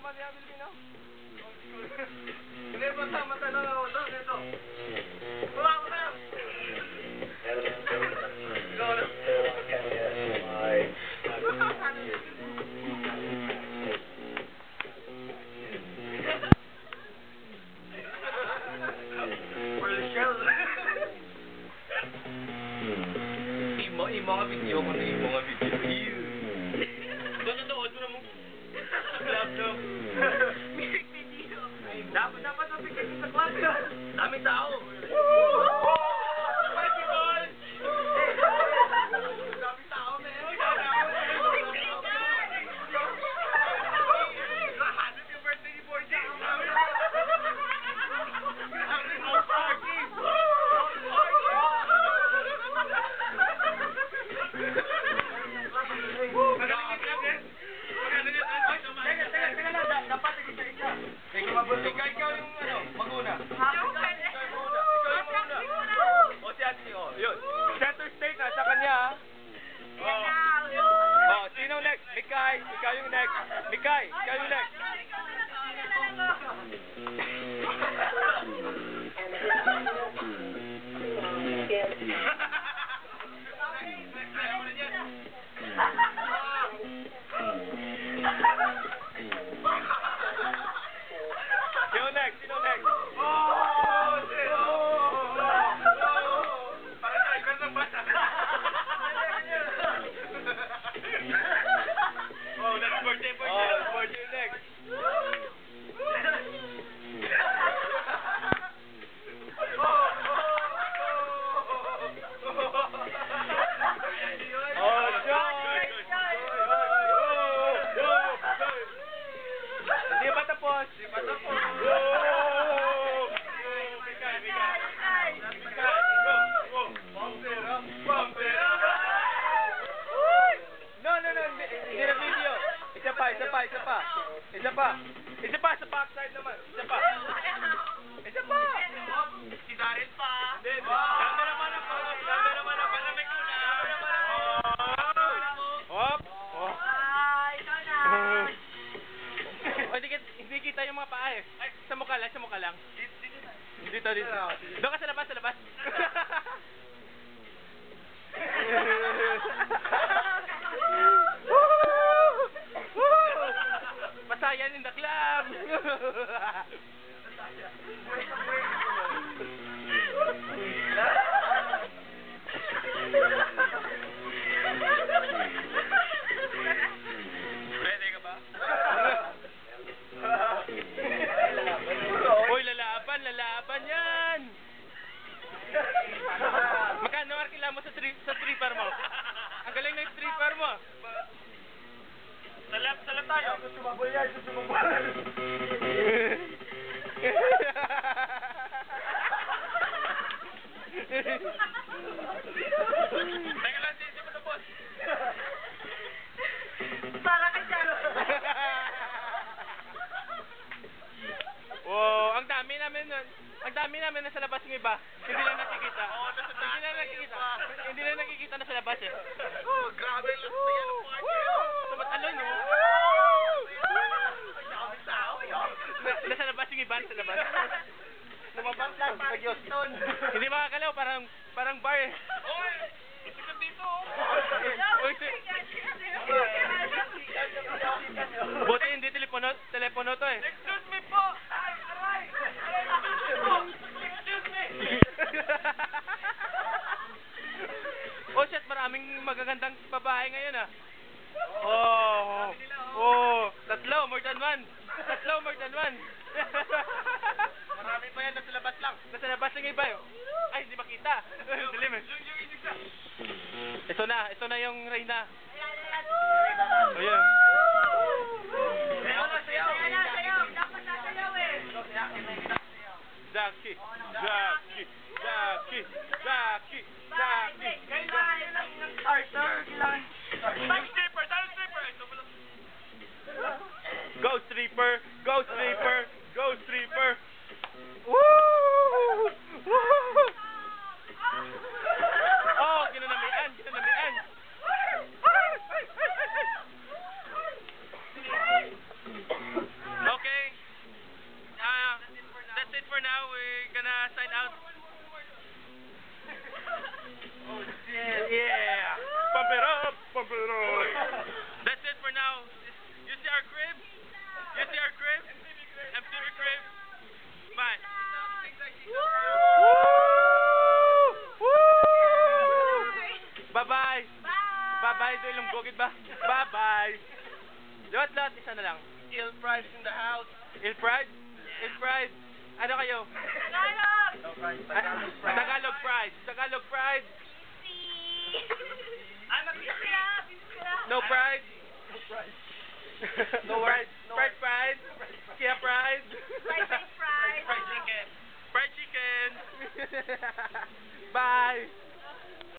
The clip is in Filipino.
Masaya Pilipino. Hindi, mata lang ako to. Ito. Wala ko na. Ikaw na. Mga video ko na yung mga video. Doon mo na mo. Club no. Music video. Dapat napikit sa club yun. Daming tao. Bicycle! Daming tao, man. Happy birthday ni Boy J. Ikaw yung ano, maguna. Ikaw yung maguna. O si Ate, yun. Center stage na sa kanya. Sino next? Mikay, ikaw yung next. Mikay, ikaw yung next. Sino next? Parang driver ng bus. Next birthday next. Hindi pa tapos. Isa pa, sa backside naman. Isa pa. Si Daryl pa. Cameraman ako. Paramik ko na. Hop. Ikaw na. Hindi kita yung mga paa eh. Ay, sa mukha lang. Dito. Doon ka sa labas. Pasayan in the club. Ready ka ba? Uy, lalaban yan. Magkano arkila mo sa stripper mo? Ang galing na yung stripper mo. Salap tayo. Sumabol yan. Teka lang, sisi mo na boss. Para ka dyan. Wow, ang dami namin nasa labas ng iba. Hindi lang nakikita. Hindi lang nakikita na sa labas eh. Grabe lang sa yan ang party. Tumatalon no. Nasa labas yung iba, sa labas. Lumabas lang pag Houston. Hindi makakalaw, parang bar eh. Oy! Isikat dito. Buti hindi telepono to eh. Excuse me po. Aray. Excuse me. Oh shit, maraming magagandang babae ngayon ah. Tatlo, more than one. Marami pa yan, nasa labas lang. Nasa labas ng iba yun. Ay, hindi makita. Dilim eh. Ito na yung Reyna. Ayan. Sayaw. Dapat nasayaw eh. Jackie. Go stripper. Woo! Oh, ginanamian. now we're gonna sign out. Oh, shit. Yeah! Pump it up! Pump it up! That's it for now. You see our crib? You see our crib? MTV crib? Bye! Bye-bye! Bye-bye! Ito ilang bukid ba? Bye-bye! Lahat, isa na lang. Ill price in the house. Il Pride? Il Pride? Ano kayo? Tagalog Pride. Tagalog Pride. No Pride. No Pride. Pride Pride. Kia Pride. Fried chicken. Fried chicken. Bye.